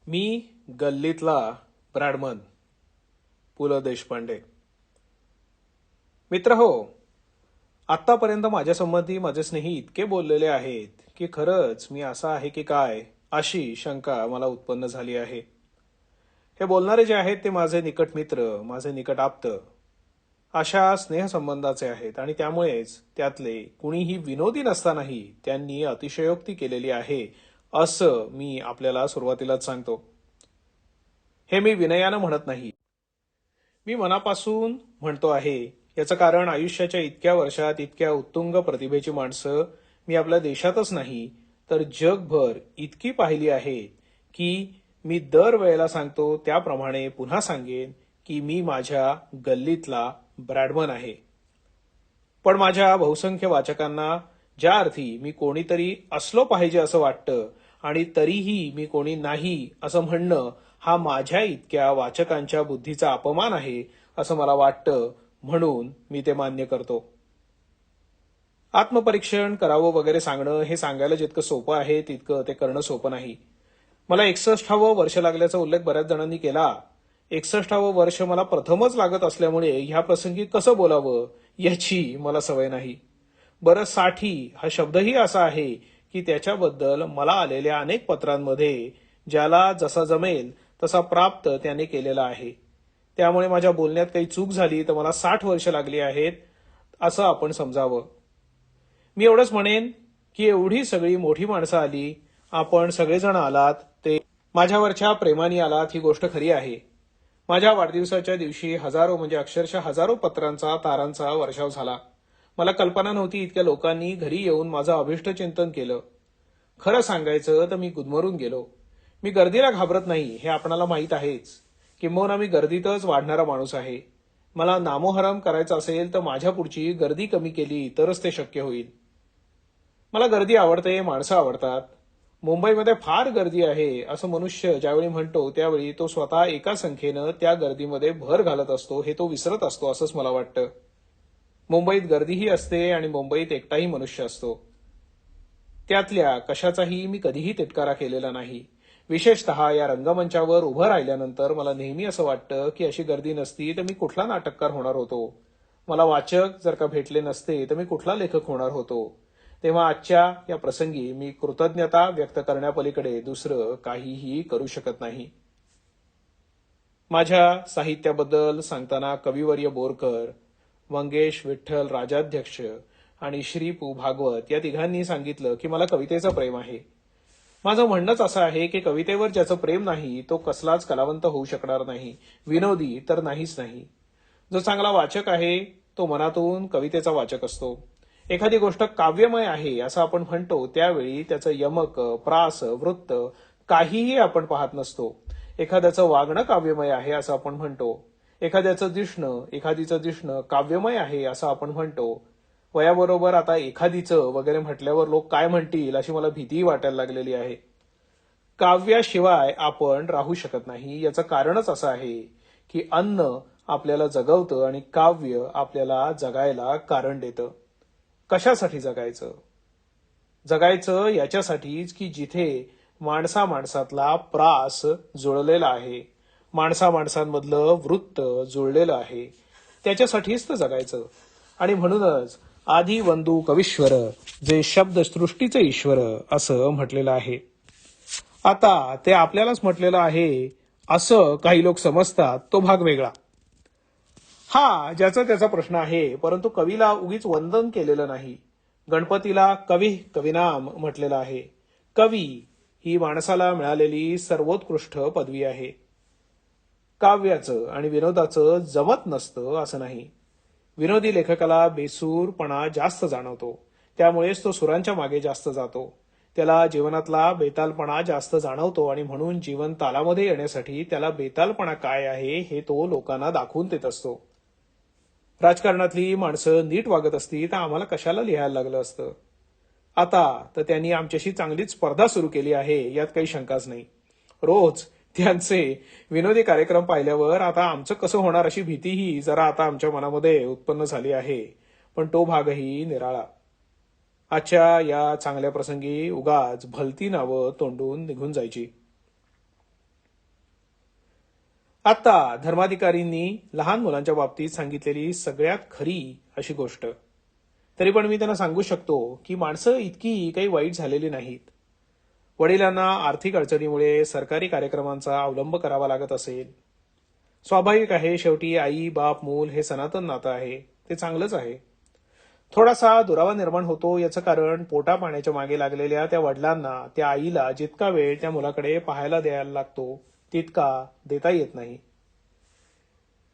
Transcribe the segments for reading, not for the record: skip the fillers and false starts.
मी गल्लीतला Bradman. पु ल देशपांडे. मित्र हो, आतापर्यंत माझ्यासंबंधी माझे स्नेही इतके बोललेले आहेत की खरंच मी असा आहे की काय अशी शंका मला उत्पन्न झाली आहे. हे बोलणारे जे आहेत ते माझे निकट मित्र, माझे निकट आप्त अशा स्नेहसंबंधाचे आहेत आणि त्यामुळेच त्यातले कुणीही विनोदी नसतानाही त्यांनी अतिशयोक्ती केलेली आहे असं मी आपल्याला सुरुवातीलाच सांगतो. हे मी विनयानं म्हणत नाही, मी मनापासून म्हणतो आहे. याचं कारण आयुष्याच्या इतक्या वर्षात इतक्या उत्तुंग प्रतिभेची माणसं मी आपल्या देशातच नाही तर जगभर इतकी पाहिली आहे की मी दरवेळेला सांगतो त्याप्रमाणे पुन्हा सांगेन की मी माझ्या गल्लीतला ब्रॅडमन आहे. पण माझ्या बहुसंख्य वाचकांना ज्या अर्थी मी कोणीतरी असलो पाहिजे असं वाटतं आणि तरीही मी कोणी नाही असं म्हणणं हा माझ्या इतक्या वाचकांच्या बुद्धीचा अपमान आहे असं मला वाटतं, म्हणून मी ते मान्य करतो. आत्मपरीक्षण करावं वगैरे सांगणं हे सांगायला जितकं सोपं आहे तितकं ते करणं सोपं नाही. मला 61वे वर्ष लागल्याचा उल्लेख बऱ्याच जणांनी केला. 61वे वर्ष मला प्रथमच लागत असल्यामुळे ह्या प्रसंगी कसं बोलावं याची मला सवय नाही. बरं, 60 हा शब्दही असा आहे की त्याच्याबद्दल मला आलेल्या अनेक पत्रांमध्ये ज्याला जसा जमेल तसा प्राप्त त्याने केलेला आहे. त्यामुळे माझ्या बोलण्यात काही चूक झाली तर मला 60 वर्ष लागली आहेत असं आपण समजावं. मी एवढंच म्हणेन की एवढी सगळी मोठी माणसं आली, आपण सगळेजण आलात, ते माझ्यावरच्या प्रेमाने आलात ही गोष्ट खरी आहे. माझ्या वाढदिवसाच्या दिवशी हजारो म्हणजे अक्षरशः हजारो पत्रांचा तारांचा वर्षाव झाला. मला कल्पना नव्हती इतक्या लोकांनी घरी येऊन माझं अभिष्ट चिंतन केलं. खरं सांगायचं तर मी गुदमरून गेलो. मी गर्दीला घाबरत नाही हे आपणाला माहीत आहेच. किंबहुना मी गर्दीतच वाढणारा माणूस आहे. मला नामोहरम करायचं असेल तर माझ्या पुढची गर्दी कमी केली तरच ते शक्य होईल. मला गर्दी आवडते, माणसं आवडतात. मुंबईमध्ये फार गर्दी आहे असं मनुष्य ज्यावेळी म्हणतो त्यावेळी तो स्वतः एका संख्येनं त्या गर्दीमध्ये भर घालत असतो हे तो विसरत असतो असंच मला वाटतं. मुंबईत गर्दीही असते आणि मुंबईत एकटाही मनुष्य असतो. त्यातल्या कशाचाही मी कधीही तिटकारा केलेला नाही. विशेषतः या रंगमंचावर उभं राहिल्यानंतर मला नेहमी असं वाटतं की अशी गर्दी नसती तर मी कुठला नाटककार होणार होतो. मला वाचक जर का भेटले नसते तर मी कुठला लेखक होणार होतो. तेव्हा आजच्या या प्रसंगी मी कृतज्ञता व्यक्त करण्यापलीकडे दुसरं काहीही करू शकत नाही. माझ्या साहित्याबद्दल सांगताना कविवर्य बोरकर, मंगेश विठ्ठल राजाध्यक्ष आणि श्री पु भागवत या तिघांनी सांगितलं की मला कवितेचं प्रेम आहे. माझं म्हणणंच असं आहे की कवितेवर ज्याचं प्रेम नाही तो कसलाच कलावंत होऊ शकणार नाही, विनोदी तर नाहीच नाही. जो चांगला वाचक आहे तो मनातून कवितेचा वाचक असतो. एखादी गोष्ट काव्यमय आहे असं आपण म्हणतो त्यावेळी त्याचं यमक, प्रास, वृत्त काहीही आपण पाहत नसतो. एखाद्याचं वागणं काव्यमय आहे असं आपण म्हणतो. एखादीचं दिसणं काव्यमय आहे असं आपण म्हणतो. वयाबरोबर आता एखादीचं वगैरे म्हटल्यावर लोक काय म्हणतील अशी मला भीतीही वाटायला लागलेली आहे. काव्याशिवाय आपण राहू शकत नाही याचं कारणच असं आहे की अन्न आपल्याला जगवतं आणि काव्य आपल्याला जगायला कारण देतं. कशासाठी जगायचं? जगायचं याच्यासाठीच की जिथे माणसा माणसातला प्रास जुळलेला आहे, माणसा माणसांमधलं वृत्त जुळलेलं आहे, त्याच्यासाठीच तर जगायचं. आणि म्हणूनच आधी वंदू कवीश्वर जे शब्द सृष्टीचे ईश्वर असं म्हटलेलं आहे. आता ते आपल्यालाच म्हटलेलं आहे असं काही लोक समजतात तो भाग वेगळा. हा ज्याचा त्याचा प्रश्न आहे, परंतु कवीला उगीच वंदन केलेलं नाही. गणपतीला कवी कविनाम म्हटलेलं आहे. कवी ही माणसाला मिळालेली सर्वोत्कृष्ट पदवी आहे. काव्याचं आणि विनोदाचं जमत नसतं असं नाही. विनोदी लेखकाला बेसूरपणा जास्त जाणवतो, त्यामुळेच तो सुरांच्या मागे जास्त जातो. त्याला जीवनातला बेतालपणा जास्त जाणवतो आणि म्हणून जीवन तालामध्ये येण्यासाठी त्याला बेतालपणा काय आहे हे तो लोकांना दाखवून देत असतो. राजकारणातली माणसं नीट वागत असती तर आम्हाला कशाला लिहायला लागलं असतं. आता तर त्यांनी आमच्याशी चांगलीच स्पर्धा सुरू केली आहे यात काही शंकाच नाही. रोज त्यांचे विनोदी कार्यक्रम पाहिल्यावर आता आमचं कसं होणार अशी भीतीही जरा आता आमच्या मनामध्ये उत्पन्न झाली आहे. पण तो भागही निराळा. आजच्या या चांगल्या प्रसंगी उगाच भलती नावं तोंडून निघून जायची. आता धर्माधिकारींनी लहान मुलांच्या बाबतीत सांगितलेली सगळ्यात खरी अशी गोष्ट. तरी पण मी त्यांना सांगू शकतो की माणसं इतकी काही वाईट झालेली नाहीत. वडिलांना आर्थिक अडचणीमुळे सरकारी कार्यक्रमांचा अवलंब करावा लागत असेल. स्वाभाविक आहे, शेवटी आई बाप मूल हे सनातन नातं आहे, ते चांगलंच आहे. थोडासा दुरावा निर्माण होतो याचं कारण पोटा पाण्याच्या मागे लागलेल्या त्या वडिलांना त्या आईला जितका वेळ त्या मुलाकडे पाहायला द्यायला लागतो तितका देता येत नाही.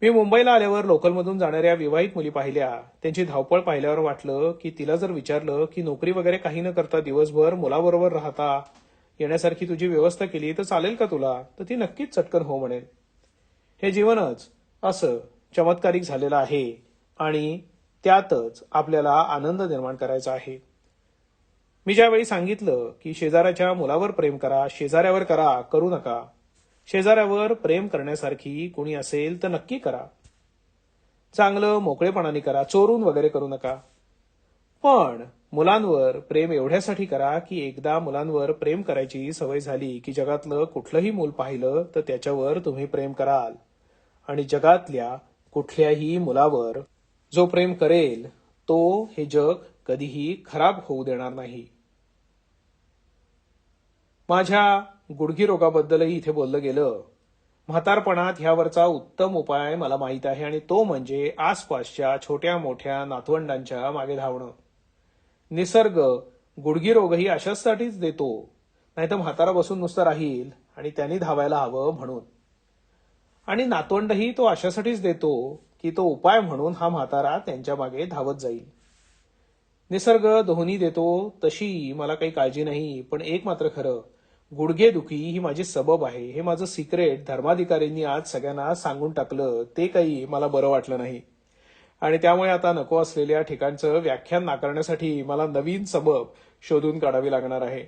मी मुंबईला आल्यावर लोकलमधून जाणाऱ्या विवाहित मुली पाहिल्या. त्यांची धावपळ पाहिल्यावर वाटलं की तिला जर विचारलं की नोकरी वगैरे काही न करता दिवसभर मुलाबरोबर राहता येण्यासारखी तुझी व्यवस्था केली तर चालेल का तुला, तर ती नक्कीच चटकन हो म्हणेल. हे जीवनच असं चमत्कारिक झालेलं आहे आणि त्यातच आपल्याला आनंद निर्माण करायचा आहे. मी ज्यावेळी सांगितलं की शेजाऱ्याच्या मुलावर प्रेम करा, शेजाऱ्यावर करा, करू नका. शेजाऱ्यावर प्रेम करण्यासारखी कोणी असेल तर नक्की करा. चांगलं मोकळेपणाने करा, चोरून वगैरे करू नका. पण मुलांवर प्रेम एवढ्यासाठी करा की एकदा मुलांवर प्रेम करायची सवय झाली की जगातलं कुठलंही मूल पाहिलं तर त्याच्यावर तुम्ही प्रेम कराल. आणि जगातल्या कुठल्याही मुलावर जो प्रेम करेल तो हे जग कधीही खराब होऊ देणार नाही. माझ्या गुडघी रोगाबद्दलही इथे बोललं गेलं. म्हातारपणात ह्यावरचा उत्तम उपाय मला माहीत आहे आणि तो म्हणजे आसपासच्या छोट्या मोठ्या नातवंडांच्या मागे धावणं. निसर्ग गुडघी रोगही अशासाठीच देतो, नाहीतर म्हातारा बसून नुसतं राहील आणि त्यांनी धावायला हवं म्हणून. आणि नातवंडही तो अशासाठीच देतो की तो उपाय म्हणून हा म्हातारा त्यांच्या मागे धावत जाईल. निसर्ग दोन्ही देतो तशी मला काही काळजी नाही, पण एक मात्र खरं, गुडघे दुखी ही माझी सबब आहे हे माझं सिक्रेट धर्माधिकाऱ्यांनी आज सगळ्यांना सांगून टाकलं. ते काही मला बरं वाटलं नाही आणि त्यामुळे आता नको असलेल्या ठिकाणचं व्याख्यान नाकारण्यासाठी मला नवीन सबब शोधून काढावी लागणार आहे.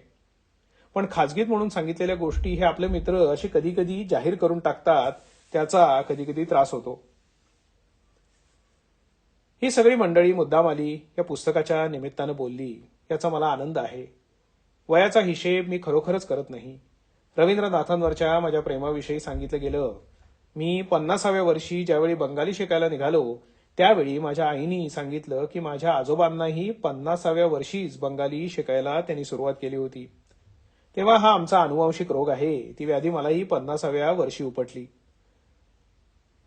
पण खाजगीत म्हणून सांगितलेल्या गोष्टी हे आपले मित्र असे कधी कधी जाहीर करून टाकतात, त्याचा कधी कधी त्रास होतो. ही सगळी मंडळी मुद्दाम आली, या पुस्तकाच्या निमित्तानं बोलली, याचा मला आनंद आहे. वयाचा हिशेब मी खरोखरच करत नाही. रवींद्रनाथांवरच्या माझ्या प्रेमाविषयी सांगितलं गेलं. मी 50व्या वर्षी ज्यावेळी बंगाली शिकायला निघालो त्यावेळी माझ्या आईनी सांगितलं की माझ्या आजोबांनाही 50व्या वर्षीच बंगाली शिकायला त्यांनी सुरुवात केली होती. तेव्हा हा आमचा अनुवांशिक रोग आहे, ती व्याधी मलाही 50व्या वर्षी उपटली.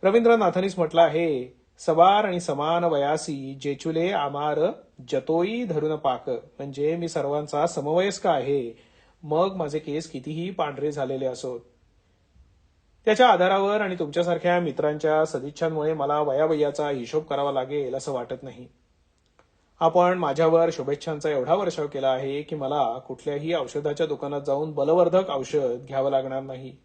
रवींद्रनाथांनीच म्हटलं आहे, सवार आणि समान वयासी जेचुले आमार जतोई धरून पाक, म्हणजे मी सर्वांचा समवयस्क आहे, मग माझे केस कितीही पांढरे झालेले असोत. त्याच्या आधारावर आणि तुमच्यासारख्या मित्रांच्या सदिच्छांमुळे मला वयावयाचा हिशोब करावा लागेल असं वाटत नाही. आपण माझ्यावर शुभेच्छांचा एवढा वर्षाव केला आहे की मला कुठल्याही औषधाच्या दुकानात जाऊन बलवर्धक औषध घ्यावं लागणार नाही.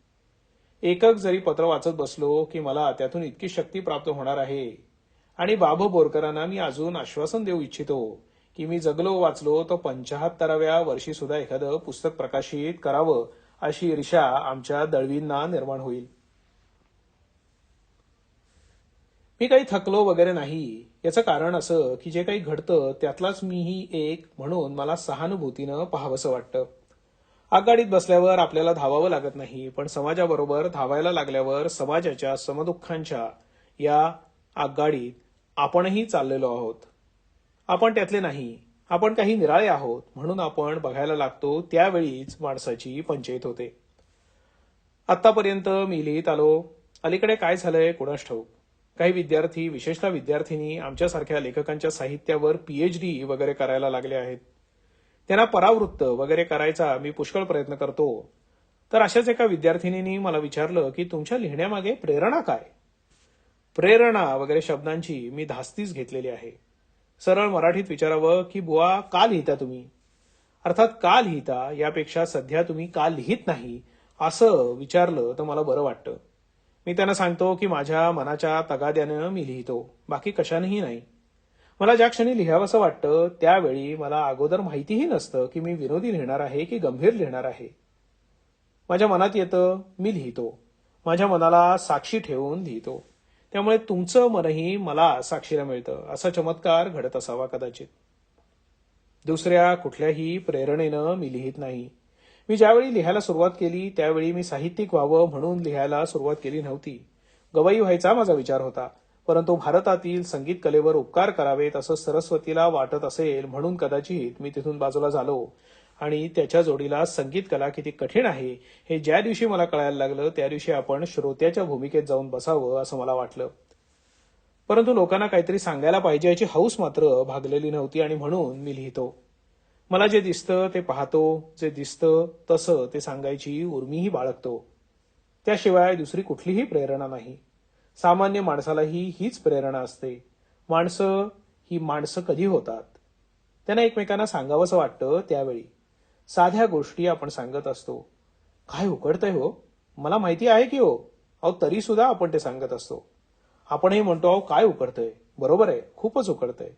एकच जरी पत्र वाचत बसलो की मला त्यातून इतकी शक्ती प्राप्त होणार आहे. आणि बाबू बोरकरांना मी अजून आश्वासन देऊ इच्छितो की मी जगलो वाचलो तर 75व्या वर्षी सुद्धा एखादं पुस्तक प्रकाशित करावं अशी ईर्ष्या आमच्या दळवींना निर्माण होईल. मी काही थकलो वगैरे नाही. याचं कारण असं की जे काही घडतं त्यातलाच मीही एक म्हणून मला सहानुभूतीनं पाहावंसं वाटतं. आगगाडीत बसल्यावर आपल्याला धावावं लागत नाही, पण समाजाबरोबर धावायला लागल्यावर समाजाच्या समदुःखांच्या या आगगाडीत आपणही चाललेलो आहोत. आपण त्यातले नाही, आपण काही निराळे आहोत म्हणून आपण बघायला लागतो. त्यावेळीच माणसाची पंचायत होते. आतापर्यंत मी लिहित आलो. अलीकडे काय झालंय कुणास ठाऊक. काही विद्यार्थी, विशेषतः विद्यार्थिनी आमच्यासारख्या लेखकांच्या साहित्यावर PhD वगैरे करायला लागले आहेत. त्यांना परावृत्त वगैरे करायचा मी पुष्कळ प्रयत्न करतो. तर अशाच एका विद्यार्थिनीने मला विचारलं की तुमच्या लिहिण्यामागे प्रेरणा काय. प्रेरणा वगैरे शब्दांची मी धास्तीच घेतलेली आहे. सरळ मराठीत विचारावं की बुवा का लिहिता तुम्ही, अर्थात का लिहिता यापेक्षा सध्या तुम्ही का लिहित नाही असं विचारलं तर मला बरं वाटतं. मी त्यांना सांगतो की माझ्या मनाच्या तगाद्यानं मी लिहितो, बाकी कशानेही नाही. मला ज्या क्षणी लिहावंसं वाटतं त्यावेळी मला अगोदर माहितीही नसतं की मी विनोदी लिहिणार आहे की गंभीर लिहिणार आहे. माझ्या मनात येतं, मी लिहितो. माझ्या मनाला साक्षी ठेवून लिहितो. त्यामुळे तुमचं मनही मला साक्षीला मिळतं. असा चमत्कार घडत असावा कदाचित. दुसऱ्या कुठल्याही प्रेरणेनं मी लिहित नाही. मी ज्यावेळी लिहायला सुरुवात केली त्यावेळी मी साहित्यिक व्हावं म्हणून लिहायला सुरुवात केली नव्हती. गवई व्हायचा माझा विचार होता, परंतु भारतातील संगीत कलेवर उपकार करावेत असं सरस्वतीला वाटत असेल म्हणून कदाचित मी तिथून बाजूला झालो आणि त्याच्या जोडीला संगीत कला किती कठीण आहे हे ज्या दिवशी मला कळायला लागलं त्या दिवशी आपण श्रोत्याच्या भूमिकेत जाऊन बसावं असं मला वाटलं. परंतु लोकांना काहीतरी सांगायला पाहिजे याची हौस मात्र भागलेली नव्हती आणि म्हणून मी लिहितो. मला जे दिसतं ते पाहतो, जे दिसतं तसं ते सांगायची उर्मीही बाळगतो. त्याशिवाय दुसरी कुठलीही प्रेरणा नाही. सामान्य माणसालाही हीच प्रेरणा असते. माणसं ही माणसं कधी होतात? त्यांना एकमेकांना सांगावंसं वाटतं त्यावेळी. साध्या गोष्टी आपण सांगत असतो. काय उकडतंय हो, मला माहिती आहे की हो, अहो तरी सुद्धा आपण ते सांगत असतो. आपणही म्हणतो अहो काय उकडतंय, बरोबर आहे, खूपच उकडतंय.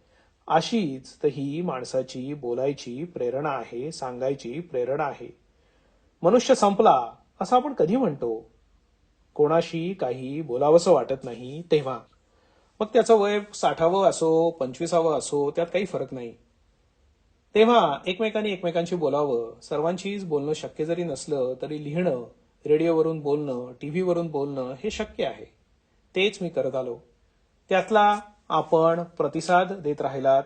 अशीच तर ही माणसाची बोलायची प्रेरणा आहे, सांगायची प्रेरणा आहे. मनुष्य संपला असं आपण कधी म्हणतो? कोणाशी काही बोलावंसं वाटत नाही तेव्हा. मग त्याचं वय 60वं असो 25वं असो त्यात काही फरक नाही. तेव्हा एकमेकांनी एकमेकांशी बोलावं. सर्वांशीच बोलणं शक्य जरी नसलं तरी लिहिणं, रेडिओवरून बोलणं, टीव्हीवरून बोलणं हे शक्य आहे. तेच मी करत आलो. त्यातला आपण प्रतिसाद देत राहिलात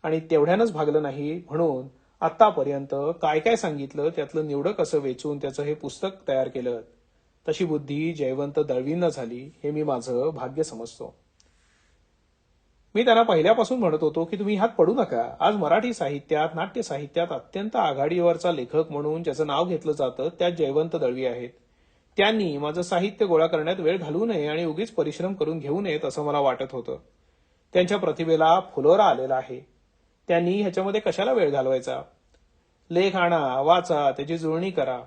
आणि तेवढ्यानंच भागलं नाही म्हणून आतापर्यंत काय काय सांगितलं त्यातलं निवडक असं वेचून त्याचं हे पुस्तक तयार केलं. तशी बुद्धी जयवंत दळवींना झाली हे मी माझं भाग्य समजतो. मी त्यांना पहिल्यापासून म्हणत होतो की तुम्ही ह्यात पडू नका. आज मराठी साहित्यात, नाट्य साहित्यात अत्यंत आघाडीवरचा लेखक म्हणून ज्याचं नाव घेतलं जातं त्यात जयवंत दळवी आहेत. त्यांनी माझं साहित्य गोळा करण्यात वेळ घालवू नये आणि उगीच परिश्रम करून घेऊ नयेत असं मला वाटत होतं. त्यांच्या प्रतिभेला फुलोरा आलेला आहे. त्यांनी ह्याच्यामध्ये कशाला वेळ घालवायचा? लेख आणा, वाचा, त्याची जुळणी करा.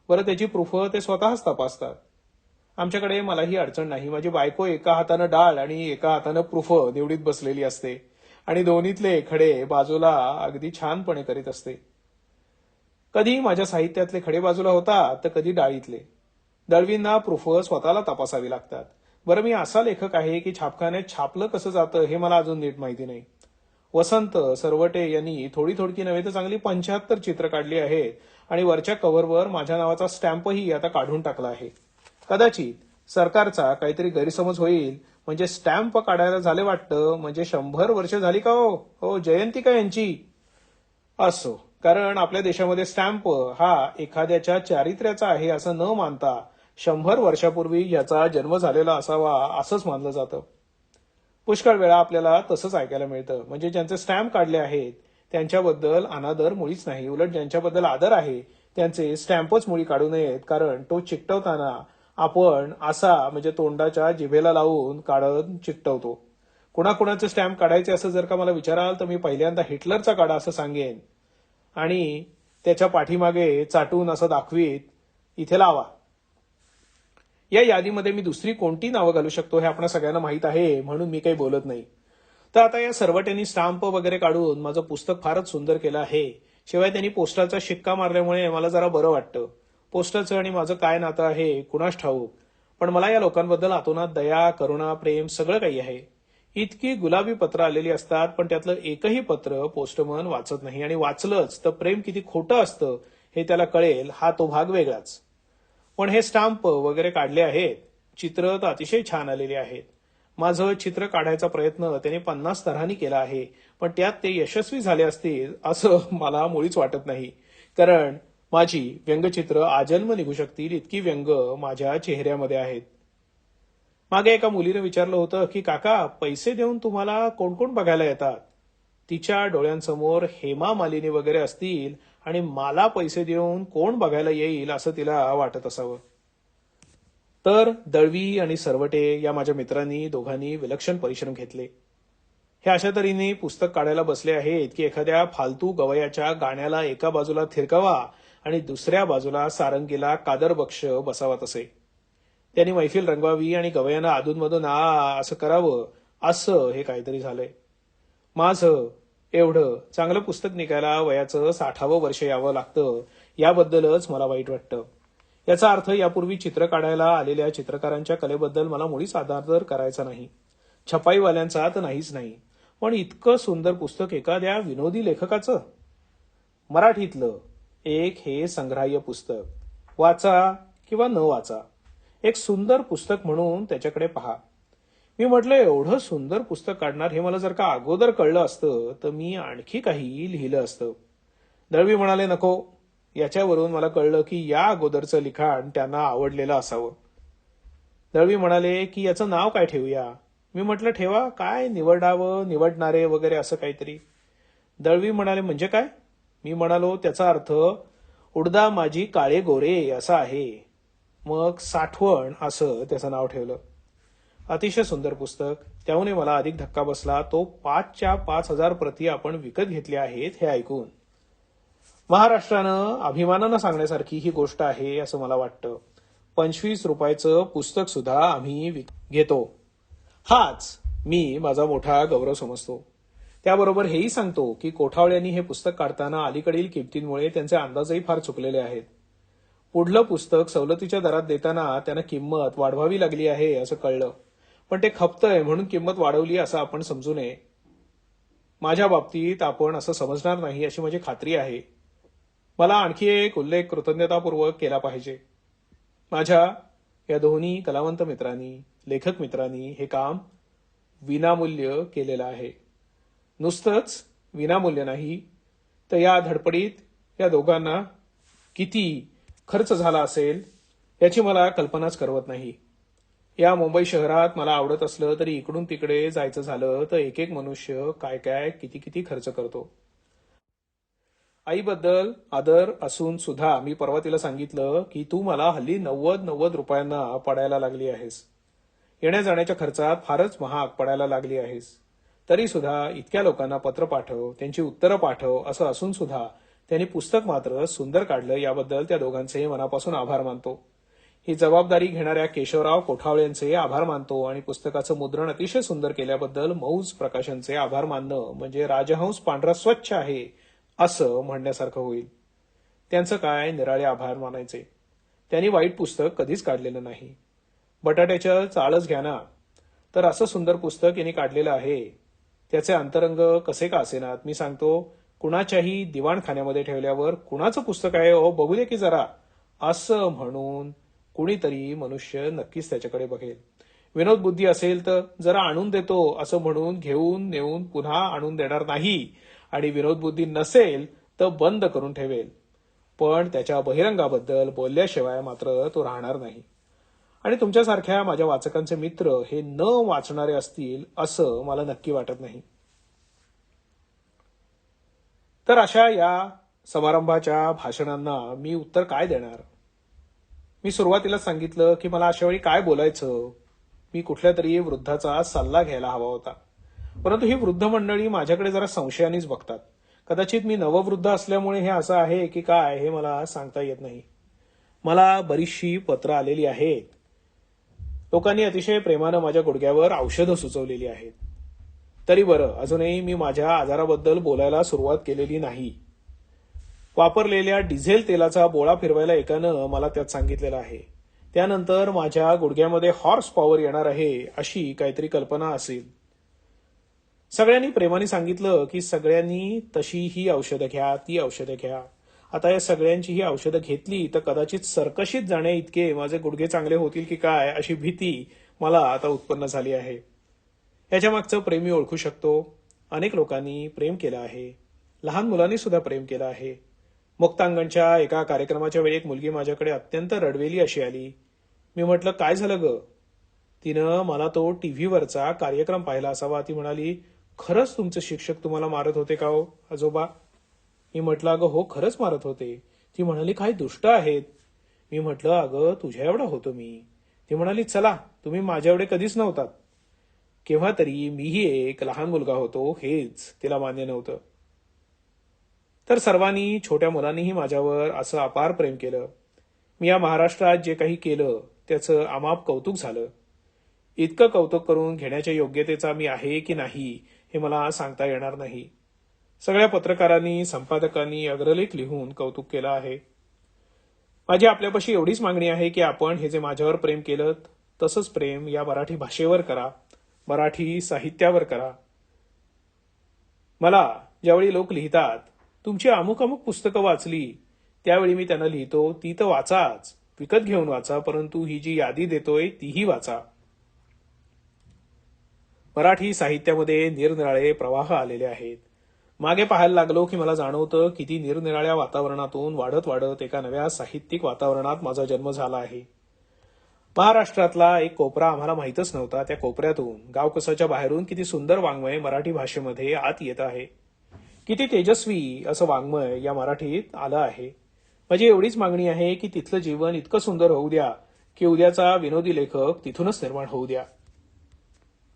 बरं त्याची प्रूफ ते स्वतःच तपासतात. आमच्याकडे मलाही अडचण नाही. माझी बायको एका हातानं डाळ आणि एका हातानं प्रूफ निवडीत बसलेली असते आणि दोन्हीतले खडे बाजूला अगदी छानपणे करीत असते. कधी माझ्या साहित्यातले खडे बाजूला होतात तर कधी डाळीतले. दळवींना प्रूफ स्वतःला तपासावी लागतात. बरं मी असा लेखक आहे की छापखान्यात छापलं कसं जातं हे मला अजून नीट माहिती नाही. वसंत सरवटे यांनी थोडी थोडकी नव्हे तर चांगली 75 चित्र काढली आहेत आणि वरच्या कव्हरवर माझ्या नावाचा स्टॅम्पही आता काढून टाकला आहे. कदाचित सरकारचा काहीतरी गैरसमज होईल म्हणजे स्टॅम्प काढायला झाले वाटतं म्हणजे 100 वर्ष झाली का हो जयंती का यांची? असो, कारण आपल्या देशामध्ये स्टॅम्प हा एखाद्याच्या चारित्र्याचा आहे असं न मानता 100 वर्षापूर्वी याचा जन्म झालेला असावा असंच मानलं जातं. पुष्कळ वेळा आपल्याला तसंच ऐकायला मिळतं. म्हणजे ज्यांचे स्टॅम्प काढले आहेत त्यांच्याबद्दल अनादर मुळीच नाही. उलट ज्यांच्याबद्दल आदर आहे त्यांचे स्टॅम्पच मुळी काढू नयेत, कारण तो चिकटवताना आपण असा म्हणजे तोंडाच्या जिभेला लावून काढत चिकटवतो. कुणाकुणाचे स्टॅम्प काढायचे असं जर का मला विचाराल तर मी पहिल्यांदा हिटलरचा काढा असं सांगेन आणि त्याच्या पाठीमागे चाटून असं दाखवीत इथे लावा. या यादीमध्ये मी दुसरी कोणती नावं घालू शकतो हे आपल्या सगळ्यांना माहित आहे म्हणून मी काही बोलत नाही. तर आता या सर्वट्यांनी स्टॅम्प वगैरे काढून माझं पुस्तक फारच सुंदर केलं आहे. शिवाय त्यांनी पोस्टाचा शिक्का मारल्यामुळे मला जरा बरं वाटतं. पोस्टाचं आणि माझं काय नातं आहे कुणास ठाऊक, पण मला या लोकांबद्दल आतोनात दया, करुणा, प्रेम सगळं काही आहे. इतकी गुलाबी पत्र आलेली असतात पण त्यातलं एकही पत्र पोस्टमन वाचत नाही आणि वाचलंच तर प्रेम किती खोटं असतं हे त्याला कळेल हा तो भाग वेगळाच. पण हे स्टॅम्प वगैरे काढले आहेत. चित्र तर अतिशय छान आलेली आहेत. माझं चित्र काढायचा प्रयत्न त्याने 50 तऱ्हांनी केला आहे पण त्यात ते यशस्वी झाले असतील असं मला मुळीच वाटत नाही, कारण माझी व्यंगचित्र आजन्म निघू शकतील इतकी व्यंग माझ्या चेहऱ्यामध्ये आहेत. मागे एका मुलीने विचारलं होतं की काका पैसे देऊन तुम्हाला कोण कोण बघायला येतात? तिच्या डोळ्यांसमोर हेमा मालिनी वगैरे असतील आणि मला पैसे देऊन कोण बघायला येईल असं तिला वाटत असावं. तर दळवी आणि सरवटे या माझ्या मित्रांनी दोघांनी विलक्षण परिश्रम घेतले. हे अशा तऱ्हेने पुस्तक काढायला बसले आहेत की एखाद्या फालतू गवयाच्या गाण्याला एका बाजूला थिरकावा आणि दुसऱ्या बाजूला सारंगीला कादर बक्ष बसावा तसे. त्यांनी मैफिल रंगवावी आणि गवयांना अधूनमधून असं करावं असं हे काहीतरी झालंय. माझं एवढं चांगलं पुस्तक निघायला वयाचं 60वं वर्ष यावं लागतं याबद्दलच मला वाईट वाटतं. याचा अर्थ यापूर्वी चित्र काढायला आलेल्या चित्रकारांच्या कलेबद्दल मला मुळीच आदर करायचा नाही. छपाईवाल्यांचा तर नाहीच नाही. पण इतकं सुंदर पुस्तक एखाद्या विनोदी लेखकाचं, मराठीतलं एक हे संग्राह्य पुस्तक वाचा किंवा न वाचा, एक सुंदर पुस्तक म्हणून त्याच्याकडे पहा. मी म्हटलं एवढं सुंदर पुस्तक काढणार हे मला जर का अगोदर कळलं असतं तर मी आणखी काही लिहिलं असतं. दळवी म्हणाले नको. याच्यावरून मला कळलं की या अगोदरचं लिखाण त्यांना आवडलेलं असावं. दळवी म्हणाले की याचं नाव काय ठेवूया. मी म्हटलं ठेवा काय निवडावं निवडणारे वगैरे असं काहीतरी. दळवी म्हणाले म्हणजे काय. मी म्हणालो त्याचा अर्थ उडदा माझी काळे गोरे असा आहे. मग साठवण असं त्याचं नाव ठेवलं. अतिशय सुंदर पुस्तक. त्याहूनही मला अधिक धक्का बसला तो 5च्या 5,000 प्रती आपण विकत घेतल्या आहेत हे ऐकून. महाराष्ट्रानं अभिमानानं सांगण्यासारखी ही गोष्ट आहे असं मला वाटतं. 25 रुपयाचं पुस्तक सुद्धा आम्ही घेतो. हाच मी माझा मोठा गौरव समजतो. त्याबरोबर हेही सांगतो की कोठावळ्यांनी हे पुस्तक काढताना अलीकडील किमतींमुळे त्यांचे अंदाजही फार चुकलेले आहेत. पुढलं पुस्तक सवलतीच्या दरात देताना त्यांना किंमत वाढवावी लागली आहे असं कळलं. पण ते खपतंय म्हणून किंमत वाढवली असं आपण समजू नये. माझ्या बाबतीत आपण असं समजणार नाही अशी माझी खात्री आहे. मला आणखी एक उल्लेख कृतज्ञतापूर्वक केला पाहिजे. माझ्या या दोन्ही कलावंत मित्रांनी लेखक मित्रांनी हे काम विनामूल्य केलेलं आहे. नुसतंच विनामूल्य नाही तर या धडपडीत या दोघांना किती खर्च झाला असेल याची मला कल्पनाच करवत नाही. या मुंबई शहरात मला आवडत असलं तरी इकडून तिकडे जायचं झालं तर एक एक मनुष्य काय काय किती किती खर्च करतो. आईबद्दल आदर असून सुद्धा मी परवा तिला सांगितलं की तू मला हल्ली 90 रुपयांना पडायला लागली आहेस. येण्या जाण्याच्या खर्चात फारच महाग पडायला लागली आहेस. तरी सुद्धा इतक्या लोकांना पत्र पाठव त्यांची उत्तरं पाठव असं असून सुद्धा त्यांनी पुस्तक मात्र सुंदर काढलं याबद्दल त्या दोघांचेही मनापासून आभार मानतो. ही जबाबदारी घेणाऱ्या केशवराव कोठावळेंचे आभार मानतो आणि पुस्तकाचं मुद्रण अतिशय सुंदर केल्याबद्दल मौज प्रकाशनचे आभार मानणं म्हणजे राजहंस पांढरा स्वच्छ आहे असं म्हणण्यासारखं होईल. त्यांचं काय निराळे आभार मानायचे. त्यांनी वाईट पुस्तक कधीच काढलेलं नाही. बटाट्याच्या चाळच घ्या ना तर असं सुंदर पुस्तक यांनी काढलेलं आहे. त्याचे अंतरंग कसे का असेनात मी सांगतो कुणाच्याही दिवाणखान्यामध्ये ठेवल्यावर कुणाचं पुस्तक आहे ओ बघू दे की जरा असं म्हणून कुणीतरी मनुष्य नक्कीच त्याच्याकडे बघेल. विनोद बुद्धी असेल तर जरा आणून देतो असं म्हणून घेऊन नेऊन पुन्हा आणून देणार नाही आणि विनोद बुद्धी नसेल तर बंद करून ठेवेल. पण त्याच्या बहिरंगाबद्दल बोलल्याशिवाय मात्र तो राहणार नाही. आणि तुमच्यासारख्या माझ्या वाचकांचे मित्र हे न वाचणारे असतील असं मला नक्की वाटत नाही. तर अशा या समारंभाच्या भाषणांना मी उत्तर काय देणार. मी सुरुवातीलाच सांगितलं की मला अशा वेळी काय बोलायचं. मी कुठल्या तरी वृद्धाचा सल्ला घ्यायला हवा होता. परंतु ही वृद्ध मंडळी माझ्याकडे जरा संशयानेच बघतात. कदाचित मी नववृद्ध असल्यामुळे हे असं आहे की काय हे मला सांगता येत नाही. मला बरीचशी पत्र आलेली आहेत. लोकांनी अतिशय प्रेमानं माझ्या गुडघ्यावर औषधं सुचवलेली आहेत. तरी बरं अजूनही मी माझ्या आजाराबद्दल बोलायला सुरुवात केलेली नाही. वापरलेल्या डिझेल तेलाचा बोळा फिरवायला एकानं मला त्यात सांगितलेलं आहे. त्यानंतर माझ्या गुडघ्यामध्ये हॉर्स पॉवर येणार आहे अशी काहीतरी कल्पना असेल. सगळ्यांनी प्रेमाने सांगितलं की सगळ्यांनी तशी ही औषधं घ्या ती औषधं घ्या. आता या सगळ्यांची ही औषधं घेतली तर कदाचित सरकशीत जाण्या इतके माझे गुडघे चांगले होतील की काय अशी भीती मला आता उत्पन्न झाली आहे. याच्या मागचं प्रेम मी ओळखू शकतो. अनेक लोकांनी प्रेम केलं आहे. लहान मुलांनी सुद्धा प्रेम केलं आहे. मुक्तांगणच्या एका कार्यक्रमाच्या वेळी एक मुलगी माझ्याकडे अत्यंत रडवेली अशी आली. मी म्हटलं काय झालं ग. तिनं मला तो टीव्हीवरचा कार्यक्रम पाहिला असावा. ती म्हणाली खरंच तुमचे शिक्षक तुम्हाला मारत होते का हो आजोबा. मी म्हटलं अगं हो खरंच मारत होते. ती म्हणाली काय दुष्ट आहेत. मी म्हटलं अगं तुझ्या एवढा होतो मी. ती म्हणाली चला तुम्ही माझ्या एवढे कधीच नव्हतात. केव्हा तरी मीही एक लहान मुलगा होतो हेच तिला मान्य नव्हतं. तर सर्वांनी छोट्या मुलांनीही माझ्यावर असं अपार प्रेम केलं. मी या महाराष्ट्रात जे काही केलं त्याचं अमाप कौतुक झालं. इतकं कौतुक करून घेण्याच्या योग्यतेचा मी आहे की नाही हे मला सांगता येणार नाही. सगळ्या पत्रकारांनी संपादकांनी अग्रलेख लिहून कौतुक केलं आहे. माझी आपल्यापाशी एवढीच मागणी आहे की आपण हे जे माझ्यावर प्रेम केलं तसंच प्रेम या मराठी भाषेवर करा. मराठी साहित्यावर करा. मला ज्यावेळी लोक लिहितात तुमची अमुक अमुक पुस्तकं वाचली त्यावेळी मी त्यांना लिहितो ती तर वाचाच. विकत घेऊन वाचा, परंतु ही जी यादी देतोय तीही वाचा. मराठी साहित्यामध्ये निरनिराळे प्रवाह आलेले आहेत. मागे पाहायला लागलो की मला जाणवतं किती निरनिराळ्या वातावरणातून वाढत वाढत एका नव्या साहित्यिक वातावरणात माझा जन्म झाला आहे. महाराष्ट्रातला एक कोपरा आम्हाला माहीतच नव्हता. त्या कोपऱ्यातून गावकसाच्या बाहेरून किती सुंदर वाङ्मय मराठी भाषेमध्ये आत येत आहे. किती तेजस्वी असं वाङ्मय या मराठीत आलं आहे. माझी एवढीच मागणी आहे की तिथलं जीवन इतकं सुंदर होऊ द्या की उद्याचा विनोदी लेखक तिथूनच निर्माण होऊ द्या.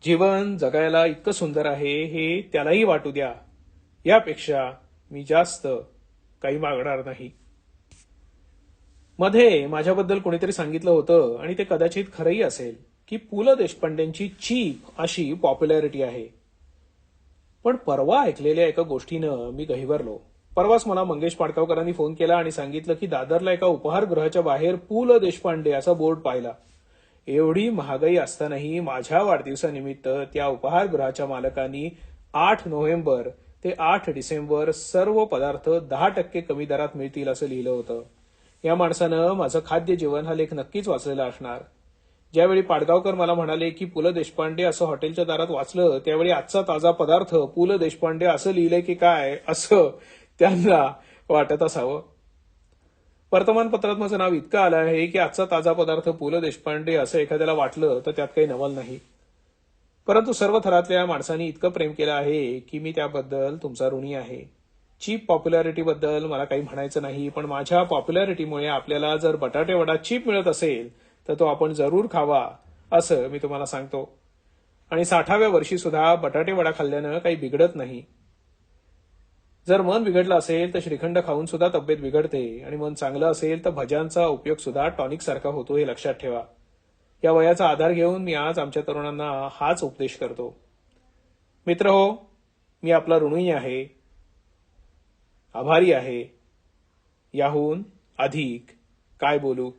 जीवन जगायला इतकं सुंदर आहे हे त्यालाही वाटू द्या. यापेक्षा मी जास्त काही मागणार नाही. मध्ये माझ्याबद्दल कोणीतरी सांगितलं होतं, आणि ते कदाचित खरंही असेल, की पु ल देशपांडेंची चीप अशी पॉप्युलॅरिटी आहे. पण परवा ऐकलेल्या एका गोष्टीनं मी गहिवरलो. परवाच मला मंगेश पाडगावकरांनी फोन केला आणि सांगितलं की दादरला एका उपहारगृहाच्या बाहेर पु ल देशपांडे असा बोर्ड पाहिला. एवढी महागाई असतानाही माझ्या वाढदिवसानिमित्त त्या उपहारगृहाच्या मालकांनी 8 नोव्हेंबर ते 8 डिसेंबर सर्व पदार्थ 10% कमी दरात मिळतील असं लिहिलं होतं. या माणसानं माझं खाद्य जीवन हा लेख नक्कीच वाचलेला असणार. ज्यावेळी पाडगावकर मला म्हणाले की पु ल देशपांडे असं हॉटेलच्या दारात वाचलं, त्यावेळी आजचा ताजा पदार्थ पु ल देशपांडे असं लिहिलंय की काय असं त्यांना वाटत असावं. वर्तमानपत्रात माझं नाव इतकं आलं आहे की आजचा ताजा पदार्थ पु ल देशपांडे असं एखाद्याला वाटलं तर त्यात काही नवल नाही. परंतु सर्व थरातल्या माणसांनी इतकं प्रेम केलं आहे की मी त्याबद्दल तुमचा ऋणी आहे. चीप पॉप्युलॅरिटीबद्दल मला काही म्हणायचं नाही, पण माझ्या पॉप्युलॅरिटीमुळे आपल्याला जर बटाटे वडा चीप मिळत असेल तर तो आपण जरूर खावा असं मी तुम्हाला सांगतो. आणि 60व्या वर्षी सुद्धा बटाटे वडा खाल्ल्यानं काही बिघडत नाही. जर मन बिघडलं असेल तर श्रीखंड खाऊन सुद्धा तब्येत बिघडते, आणि मन चांगलं असेल तर भज्यांचा उपयोग सुद्धा टॉनिक सारखा होतो, हे लक्षात ठेवा. या वयाचा आधार घेऊन मी आज आमच्या तरुणांना हाच उपदेश करतो. मित्र हो, मी आपला ऋणी आहे, आभारी आहे. याहून अधिक काय बोलू.